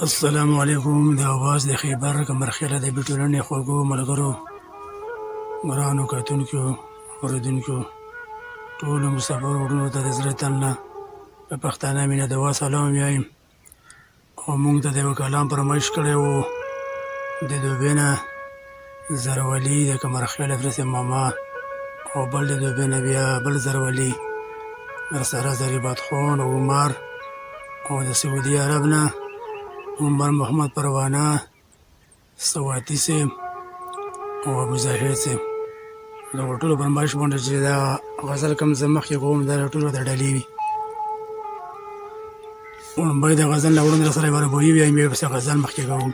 السلام علیکم. د اواز د خیبر کمرخیله د بیټولنې خوږو ملګرو، ګرانو کتونکو، اورېدونکو، ټولو مسافرو وروڼو ته د زړه تل نه په پښتانه مینه دوا سلام وایم. او موږ ته د یو کلام فرمایش کړی و د دوبۍ نه زرولي د کمرخیله فرسې ماما، او بل د دوبۍ نه بیا بل زرولي ورسره ضریبات خان او عمر، او د سعودي عرب نه عمر محمد پروانه، سواتي صاحب او ابو زاهد صاحب. دغو ټولو فرمایش باندې چې دا غزل کوم زه مخکې کوم دا ټولو د ډلې وي. لومړی د غزل نه وړاندې راسره یوه رباعي وي، بیا پسې غزل مخکې کوم.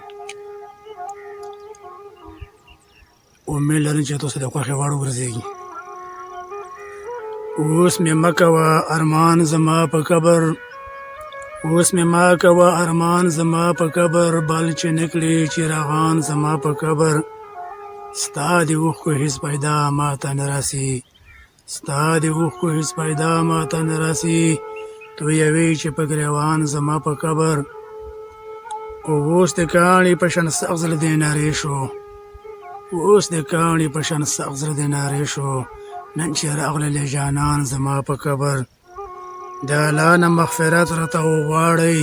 امید لرم چې تاسو د خوښې وړ وګرځېږي. اوس مې مه کوه ارمان زما په قبر، اوس مې ما کوه ارمان زما په قبر، بل چې نکړي چراغان زما په قبر. ستا د اوښکو هېڅ پیدا ماته نه راسي، ستا د اوښکو هېڅ پیدا ماته نه راسي، تویوي چې په ګریوان زما په قبر. اوس د کاڼي په شان سخت زړه دې نارې شو، اوس د کاڼي په شان سخت زړه دې نارې شو، نن چې راغللې جانان زما په قبر. د الله نه مغفرت راته وغواړئ،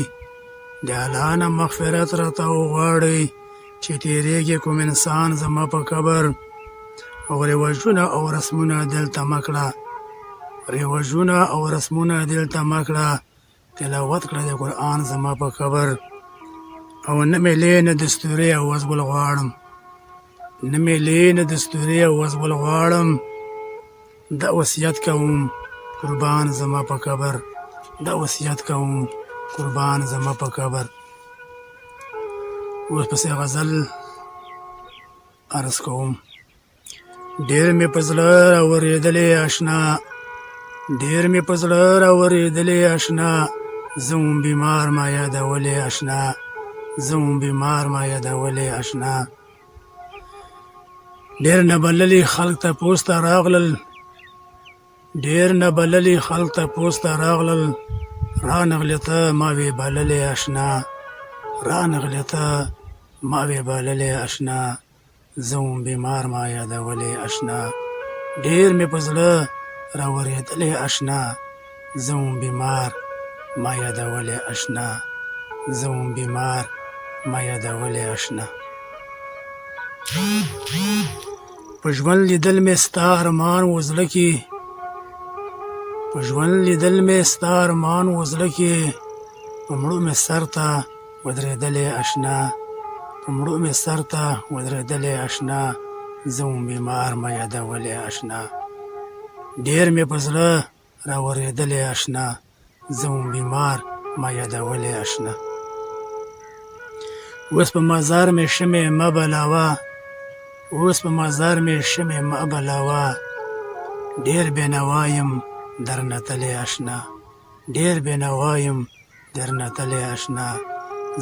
د الله نه مغفرت راته وغواړئ، چې تېرېږي کوم انسان زما په قبر. او رواجونه او رسمونه دلته مه کړه، رواجونه او رسمونه دلته مه کړه، تلاوت کړه د قرآن زما په قبر. او نه میلې نه دستوري او وزبل غواړم، نه میلې نه دستوري او وزبل غواړم، دا وصیت کوم قربان زما په قبر، دا وصیت کوم قربان زما په قبر. اوس پسې غزل عرض کوم. ډېر مې په زړه راورېدلې اشنا، ډېر مې په زړه راورېدلې اشنا، زه وم بیمار ما یادولې اشنا، زه وم بیمار ما یادولې اشنا. ډېر نه بللي خلک تپوس ته راغلل، ډېر نه بللي خلک تپوس ته راغلل، رانغلې ته ما وې بللې اشنا، رانغلې ته ما وې بللې اشنا، زه وم بیمار ما یادولې اشنا. ډېر مې په زړه راورېدلې اشنا، زه وم بیمار ما یادولې اشنا، زه وم بیمار ما یادولې اشنا. په ژوند لیدل مې ستا ارمان و زړه کې، په ژوند لیدل مې ستا ارمان و زړه کې، په مړو مې سر ته ودرېدلې اشنا، په مړو مې سر ته ودرېدلې اشنا، زه وم بیمار ما یادولې اشنا. ډېر مې په زړه راورېدلې اشنا، زه وم بیمار ما یادولې اشنا. اوس په مزار مې شمې مه بلاوه، اوس په مزار مې شمې مه بلاوه، ډېر بېنوا یم درنه تلې اشنا، ډېر بېنوا یم درنه تلې اشنا،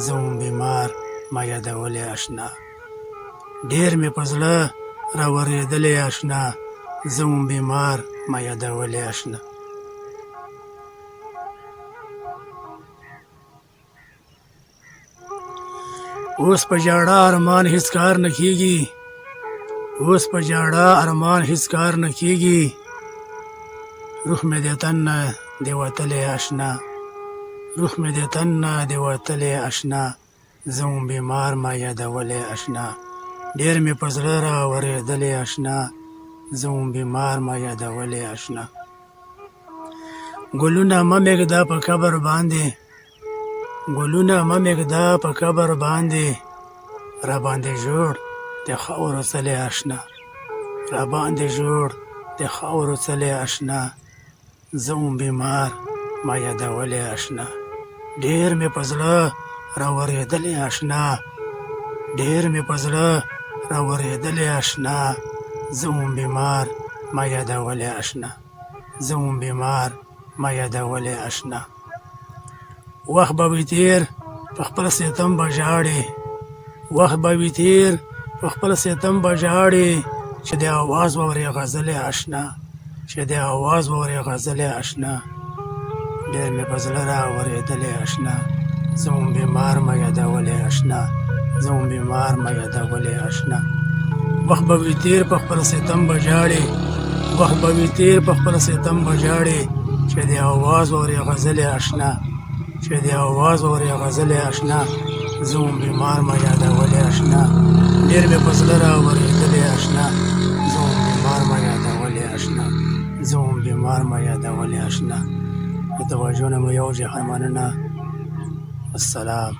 زه وم بیمار ما یادولې اشنا. ډېر مې په زړه راورېدلې اشنا، زه وم بیمار ما یادولې اشنا. اوس په ژړا ارمان هېڅ کار نه کېږي، اوس په ژړا ارمان هېڅ کار نه کېږي، روح مې د تن نه دی وتلی اشنا، روح مې د تن نه دی وتلی اشنا، زه وم بیمار ما یادولې اشنا. ډېر مې په زړه راورېدلې اشنا، زه وم بیمار ما یادولې اشنا. ګلونه مه مېږده په قبر باندې، ګلونه مه مېږده په قبر باندې، راباندې جوړ د خاورو څلی اشنا، راباندې جوړ د خاورو څلی اشنا، زه وم بیمار ما یادولې اشنا. ډېر مې په زړه راورېدلې اشنا، ډېر مې په زړه راورېدلې اشنا، زه وم بیمار ما یادولې اشنا، زه وم بیمار ما یادولې اشنا. وخت به وي تېر په خپل ستم به ژاړې، وخت به وي تېر په خپل ستم به ژاړې، چې د اواز به ورې غزلې اشنا، چې د اواز به ورې غزلې اشنا. ډېر مې په زړه راورېدلې اشنا، زمون بیمار مه یادولې اشنا زمون بیمار مه یادولې اشنا وخت به وي تېر په خپل ستم به ژاړې وخت به وي تېر په خپل ستم به ژاړې چې د اواز اورې غزلې اشنا چې د اواز اورې غزلې اشنا زمون بیمار مه یادولې اشنا ډېر مې په زړه راورېدلې اشنا زمون بیمار مه یادولې اشنا زمون بیمار مه یادولې اشنا د توجه نه مو یو جهان مننه السلام